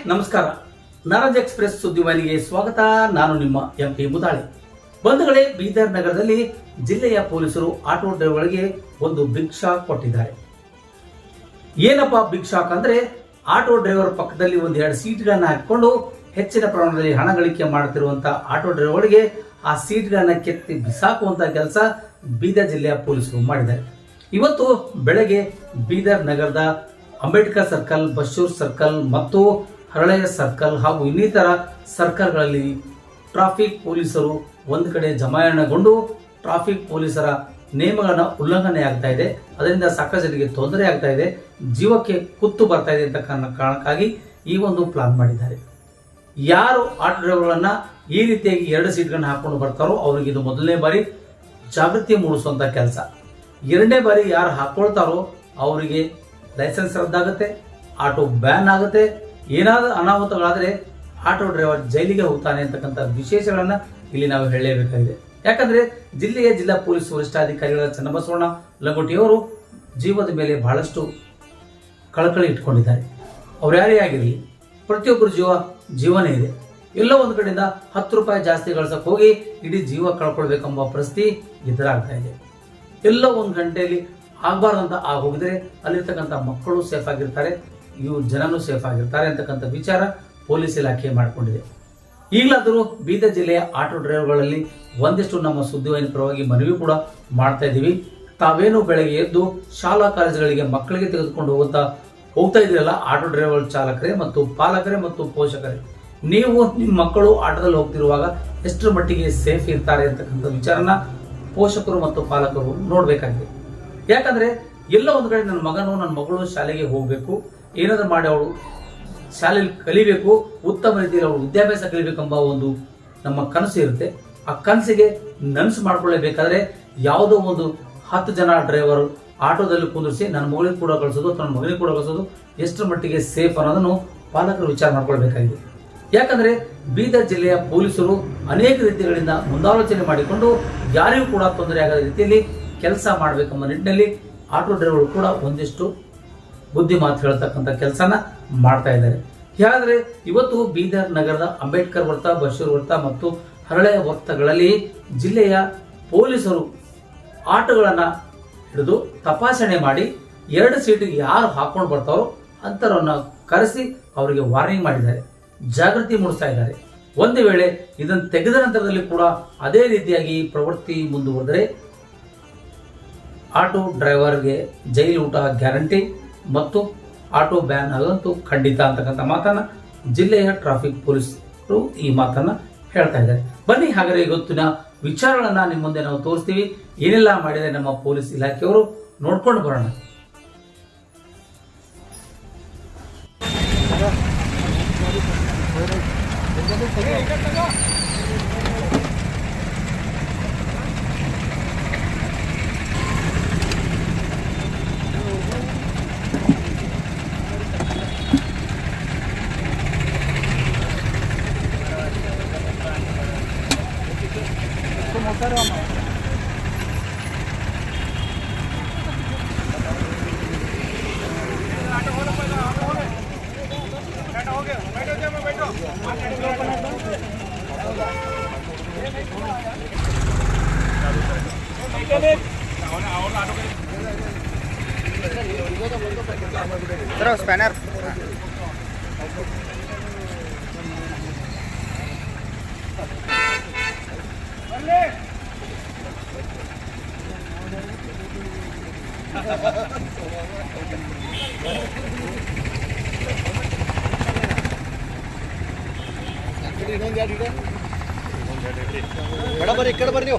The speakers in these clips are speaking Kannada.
ನಮಸ್ಕಾರ. ನಾರಾಜ್ ಎಕ್ಸ್‌ಪ್ರೆಸ್ ಸುದ್ದಿವಾಹಿನಿಗೆ ಸ್ವಾಗತ. ನಾನು ನಿಮ್ಮ ಎಂಪಿ ಮುದಾಳೆ. ಬಂಧುಗಳೇ, ಬೀದರ್ ನಗರದಲ್ಲಿ ಜಿಲ್ಲೆಯ ಪೊಲೀಸರು ಆಟೋ ಡ್ರೈವರ್ಗಳಿಗೆ ಒಂದು ಬಿಗ್ ಶಾಕ್ ಕೊಟ್ಟಿದ್ದಾರೆ. ಏನಪ್ಪಾ ಬಿಗ್ ಶಾಕ್ ಅಂದ್ರೆ, ಆಟೋ ಡ್ರೈವರ್ ಪಕ್ಕದಲ್ಲಿ ಒಂದೆರಡು ಸೀಟ್ಗಳನ್ನ ಹಾಕಿಕೊಂಡು ಹೆಚ್ಚಿನ ಪ್ರಮಾಣದಲ್ಲಿ ಹಣ ಗಳಿಕೆ ಮಾಡುತ್ತಿರುವಂತಹ ಆಟೋ ಡ್ರೈವರ್ಗಳಿಗೆ ಆ ಸೀಟ್ಗಳನ್ನ ಕೆತ್ತಿ ಬಿಸಾಕುವಂತಹ ಕೆಲಸ ಬೀದರ್ ಜಿಲ್ಲೆಯ ಪೊಲೀಸರು ಮಾಡಿದ್ದಾರೆ. ಇವತ್ತು ಬೆಳಗ್ಗೆ ಬೀದರ್ ನಗರದ ಅಂಬೇಡ್ಕರ್ ಸರ್ಕಲ್, ಬಶೂರ್ ಸರ್ಕಲ್ ಮತ್ತು ಹರಳೆಯ ಸರ್ಕಲ್ ಹಾಗೂ ಇನ್ನಿತರ ಸರ್ಕಲ್ಗಳಲ್ಲಿ ಟ್ರಾಫಿಕ್ ಪೊಲೀಸರು ಒಂದು ಕಡೆ ಜಮಾವಣೆಗೊಂಡು ಟ್ರಾಫಿಕ್ ಪೊಲೀಸರ ನಿಯಮಗಳನ್ನ ಉಲ್ಲಂಘನೆ ಆಗ್ತಾ ಇದೆ. ಅದರಿಂದ ಸಾಕಷ್ಟು ಜನರಿಗೆ ತೊಂದರೆ ಆಗ್ತಾ ಇದೆ, ಜೀವಕ್ಕೆ ಕುತ್ತು ಬರ್ತಾ ಇದೆ ಅಂತ ಕಾರಣಕ್ಕಾಗಿ ಈ ಒಂದು ಪ್ಲಾನ್ ಮಾಡಿದ್ದಾರೆ. ಯಾರು ಆಟೋ ಡ್ರೈವರ್ಗಳನ್ನ ಈ ರೀತಿಯಾಗಿ ಎರಡು ಸೀಟ್ಗಳನ್ನ ಹಾಕೊಂಡು ಬರ್ತಾರೋ ಅವರಿಗೆ ಇದು ಮೊದಲನೇ ಬಾರಿ ಜಾಗೃತಿ ಮೂಡಿಸುವಂತ ಕೆಲಸ. ಎರಡನೇ ಬಾರಿ ಯಾರು ಹಾಕೊಳ್ತಾರೋ ಅವರಿಗೆ ಲೈಸೆನ್ಸ್ ರದ್ದಾಗುತ್ತೆ, ಆಟೋ ಬ್ಯಾನ್ ಆಗುತ್ತೆ. ಏನಾದರೂ ಅನಾಹುತಗಳಾದರೆ ಆಟೋ ಡ್ರೈವರ್ ಜೈಲಿಗೆ ಹೋಗ್ತಾನೆ ಅಂತಕ್ಕಂಥ ವಿಶೇಷಗಳನ್ನ ಇಲ್ಲಿ ನಾವು ಹೇಳಲೇಬೇಕಾಗಿದೆ. ಯಾಕಂದ್ರೆ ಜಿಲ್ಲಾ ಪೊಲೀಸ್ ವರಿಷ್ಠಾಧಿಕಾರಿಗಳ ಚನ್ನಬಸವಣ್ಣ ಲಂಗೋಟಿಯವರು ಜೀವದ ಮೇಲೆ ಬಹಳಷ್ಟು ಕಳಕಳಿ ಇಟ್ಕೊಂಡಿದ್ದಾರೆ. ಅವ್ರು ಯಾರೇ ಆಗಿರಲಿ, ಪ್ರತಿಯೊಬ್ಬರು ಜೀವನ ಇದೆ. ಎಲ್ಲೋ ಒಂದು ಕಡೆಯಿಂದ 10 ರೂಪಾಯಿ ಜಾಸ್ತಿ ಗಳಿಸಕ್ಕೆ ಹೋಗಿ ಇಡೀ ಜೀವ ಕಳ್ಕೊಳ್ಬೇಕೆಂಬ ಪರಿಸ್ಥಿತಿ ಎದುರಾಗ್ತಾ ಇದೆ. ಎಲ್ಲೋ ಒಂದು ಗಂಟೆಯಲ್ಲಿ ಆಗಬಾರ್ದಂತ ಹೋಗಿದ್ರೆ ಅಲ್ಲಿರ್ತಕ್ಕಂಥ ಮಕ್ಕಳು ಸೇಫ್ ಆಗಿರ್ತಾರೆ, ಇವು ಜನನು ಸೇಫ್ ಆಗಿರ್ತಾರೆ ಅಂತಕ್ಕಂಥ ವಿಚಾರ ಪೊಲೀಸ್ ಇಲಾಖೆ ಮಾಡಿಕೊಂಡಿದೆ. ಈಗಲಾದರೂ ಬೀದರ್ ಜಿಲ್ಲೆಯ ಆಟೋ ಡ್ರೈವರ್ಗಳಲ್ಲಿ ಒಂದಿಷ್ಟು ನಮ್ಮ ಸುದ್ದಿವಾಹಿನಿ ಪರವಾಗಿ ಮನವಿ ಕೂಡ ಮಾಡ್ತಾ ಇದ್ದೀವಿ. ತಾವೇನು ಬೆಳಗ್ಗೆ ಎದ್ದು ಶಾಲಾ ಕಾಲೇಜುಗಳಿಗೆ ಮಕ್ಕಳಿಗೆ ತೆಗೆದುಕೊಂಡು ಹೋಗ್ತಾ ಇದ್ದೀರಲ್ಲ, ಆಟೋ ಡ್ರೈವರ್ ಚಾಲಕರೇ ಮತ್ತು ಪಾಲಕರೇ ಮತ್ತು ಪೋಷಕರೇ, ನೀವು ನಿಮ್ಮ ಮಕ್ಕಳು ಆಟೋದಲ್ಲಿ ಹೋಗ್ತಿರುವಾಗ ಎಷ್ಟರ ಮಟ್ಟಿಗೆ ಸೇಫ್ ಇರ್ತಾರೆ ಅಂತಕ್ಕಂಥ ವಿಚಾರನ ಪೋಷಕರು ಮತ್ತು ಪಾಲಕರು ನೋಡ್ಬೇಕಾಗಿದೆ. ಯಾಕಂದ್ರೆ ಎಲ್ಲ ಒಂದು ಕಡೆ ನನ್ನ ಮಗನು ನನ್ನ ಮಗಳು ಶಾಲೆಗೆ ಹೋಗ್ಬೇಕು, ಏನಾದರೂ ಮಾಡಿ ಅವಳು ಶಾಲೆಯಲ್ಲಿ ಕಲಿಬೇಕು, ಉತ್ತಮ ರೀತಿಯಲ್ಲಿ ಅವಳು ವಿದ್ಯಾಭ್ಯಾಸ ಕಲಿಬೇಕೆಂಬ ಒಂದು ನಮ್ಮ ಕನಸು ಇರುತ್ತೆ. ಆ ಕನಸಿಗೆ ನನಸು ಮಾಡ್ಕೊಳ್ಳೇಬೇಕಾದ್ರೆ ಯಾವುದೋ ಒಂದು 10 ಜನ ಡ್ರೈವರ್ ಆಟೋದಲ್ಲಿ ಕುಂದಿರಿಸಿ ನನ್ನ ಮಗಳಿಗೆ ಕೂಡ ಕಳಿಸೋದು ಅಥವಾ ನನ್ನ ಮಗಳಿಗೆ ಕೂಡ ಕಳಿಸೋದು ಎಷ್ಟರ ಮಟ್ಟಿಗೆ ಸೇಫ್ ಅನ್ನೋದನ್ನು ಪಾಲಕರು ವಿಚಾರ ಮಾಡ್ಕೊಳ್ಬೇಕಾಗಿದೆ. ಯಾಕಂದ್ರೆ ಬೀದರ್ ಜಿಲ್ಲೆಯ ಪೊಲೀಸರು ಅನೇಕ ರೀತಿಗಳಿಂದ ಮುಂದಾಲೋಚನೆ ಮಾಡಿಕೊಂಡು ಯಾರಿಗೂ ಕೂಡ ತೊಂದರೆ ಆಗದ ರೀತಿಯಲ್ಲಿ ಕೆಲಸ ಮಾಡಬೇಕೆಂಬ ನಿಟ್ಟಿನಲ್ಲಿ ಆಟೋ ಡ್ರೈವರ್ ಕೂಡ ಒಂದಿಷ್ಟು ಬುದ್ಧಿ ಮಾತು ಹೇಳ್ತಕ್ಕಂಥ ಕೆಲಸನ ಮಾಡ್ತಾ ಇದ್ದಾರೆ. ಯಾಕಂದ್ರೆ ಇವತ್ತು ಬೀದರ್ ನಗರದ ಅಂಬೇಡ್ಕರ್ ವೃತ್ತ, ಬಶೂರ್ ವೃತ್ತ ಮತ್ತು ಹರಳೆಯ ವೃತ್ತಗಳಲ್ಲಿ ಜಿಲ್ಲೆಯ ಪೊಲೀಸರು ಆಟೋಗಳನ್ನ ಹಿಡಿದು ತಪಾಸಣೆ ಮಾಡಿ 2 ಸೀಟಿಗೆ ಯಾರು ಹಾಕೊಂಡು ಬರ್ತಾರೋ ಅಂತರನ್ನ ಕರೆಸಿ ಅವರಿಗೆ ವಾರ್ನಿಂಗ್ ಮಾಡಿದ್ದಾರೆ, ಜಾಗೃತಿ ಮೂಡಿಸ್ತಾ ಇದ್ದಾರೆ. ಒಂದು ವೇಳೆ ಇದನ್ನು ತೆಗೆದ ನಂತರದಲ್ಲಿ ಕೂಡ ಅದೇ ರೀತಿಯಾಗಿ ಪ್ರವೃತ್ತಿ ಮುಂದುವರೆದರೆ ಆಟೋ ಡ್ರೈವರ್ಗೆ ಜೈಲು ಊಟ ಗ್ಯಾರಂಟಿ ಮತ್ತು ಆಟೋ ಬ್ಯಾನ್ ಆಗೋದಂತೂ ಖಂಡಿತ ಅಂತಕ್ಕಂಥ ಮಾತನ್ನ ಜಿಲ್ಲೆಯ ಟ್ರಾಫಿಕ್ ಪೊಲೀಸರು ಈ ಮಾತನ್ನ ಹೇಳ್ತಾ ಇದ್ದಾರೆ. ಬನ್ನಿ ಹಾಗಾದ್ರೆ ಇವತ್ತಿನ ವಿಚಾರಗಳನ್ನ ನಿಮ್ಮ ಮುಂದೆ ನಾವು ತೋರಿಸ್ತೀವಿ. ಏನೆಲ್ಲ ಮಾಡಿದೆ ನಮ್ಮ ಪೊಲೀಸ್ ಇಲಾಖೆಯವರು ನೋಡ್ಕೊಂಡು ಬರೋಣ. स्पैनर बराबर इकड़ बर्नी है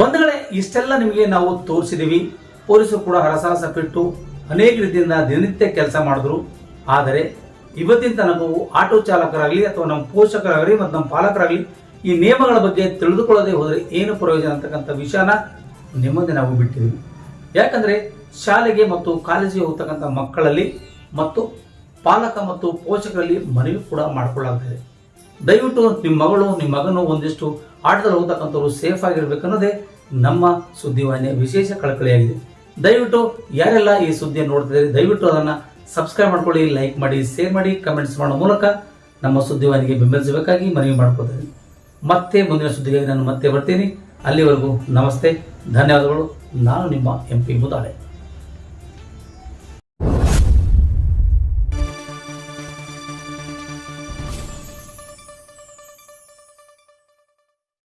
ಬಂಧುಗಳೇ, ಇಷ್ಟೆಲ್ಲ ನಿಮಗೆ ನಾವು ತೋರಿಸಿದೀವಿ. ಪೊಲೀಸರು ಕೂಡ ಹರಸಾಹಸ ಬಿಟ್ಟು ಅನೇಕ ರೀತಿಯಿಂದ ದಿನನಿತ್ಯ ಕೆಲಸ ಮಾಡಿದ್ರು. ಆದರೆ ಇವತ್ತಿನ ತನಕ ಆಟೋ ಚಾಲಕರಾಗಲಿ ಅಥವಾ ನಮ್ಮ ಪೋಷಕರಾಗಲಿ ಮತ್ತು ನಮ್ಮ ಪಾಲಕರಾಗಲಿ ಈ ನಿಯಮಗಳ ಬಗ್ಗೆ ತಿಳಿದುಕೊಳ್ಳದೆ ಹೋದರೆ ಏನು ಪ್ರಯೋಜನ ಅಂತಕ್ಕಂಥ ವಿಷಯನ ನಿಮ್ಮದೇ ನಾವು ಬಿಟ್ಟಿದ್ದೀವಿ. ಯಾಕಂದ್ರೆ ಶಾಲೆಗೆ ಮತ್ತು ಕಾಲೇಜಿಗೆ ಹೋಗ್ತಕ್ಕಂಥ ಮಕ್ಕಳಲ್ಲಿ ಮತ್ತು ಪಾಲಕ ಮತ್ತು ಪೋಷಕರಲ್ಲಿ ಮನವಿ ಕೂಡ ಮಾಡಿಕೊಳ್ಳಲಾಗ್ತದೆ. ದಯವಿಟ್ಟು ನಿಮ್ಮ ಮಗಳು ನಿಮ್ಮ ಮಗನು ಒಂದಿಷ್ಟು ಆಟದಲ್ಲಿ ಹೋಗ್ತಕ್ಕಂಥವ್ರು ಸೇಫ್ ಆಗಿರ್ಬೇಕನ್ನೋದೇ ನಮ್ಮ ಸುದ್ದಿವಾಹಿನಿಯ ವಿಶೇಷ ಕಳಕಳಿಯಾಗಿದೆ. ದಯವಿಟ್ಟು ಯಾರೆಲ್ಲ ಈ ಸುದ್ದಿಯನ್ನು ನೋಡ್ತಿದ್ದಾರೆ ದಯವಿಟ್ಟು ಅದನ್ನು ಸಬ್ಸ್ಕ್ರೈಬ್ ಮಾಡ್ಕೊಳ್ಳಿ, ಲೈಕ್ ಮಾಡಿ, ಶೇರ್ ಮಾಡಿ, ಕಮೆಂಟ್ಸ್ ಮಾಡೋ ಮೂಲಕ ನಮ್ಮ ಸುದ್ದಿವಾಹಿನಿಗೆ ಬೆಂಬಲಿಸಬೇಕಾಗಿ ಮನವಿ ಮಾಡ್ಕೊಳ್ತೀನಿ. ಮತ್ತೆ ಮುಂದಿನ ಸುದ್ದಿಗಾಗಿ ನಾನು ಮತ್ತೆ ಬರ್ತೀನಿ. ಅಲ್ಲಿವರೆಗೂ ನಮಸ್ತೆ, ಧನ್ಯವಾದಗಳು. ನಾನು ನಿಮ್ಮ MP ಮುದಾಳೆ.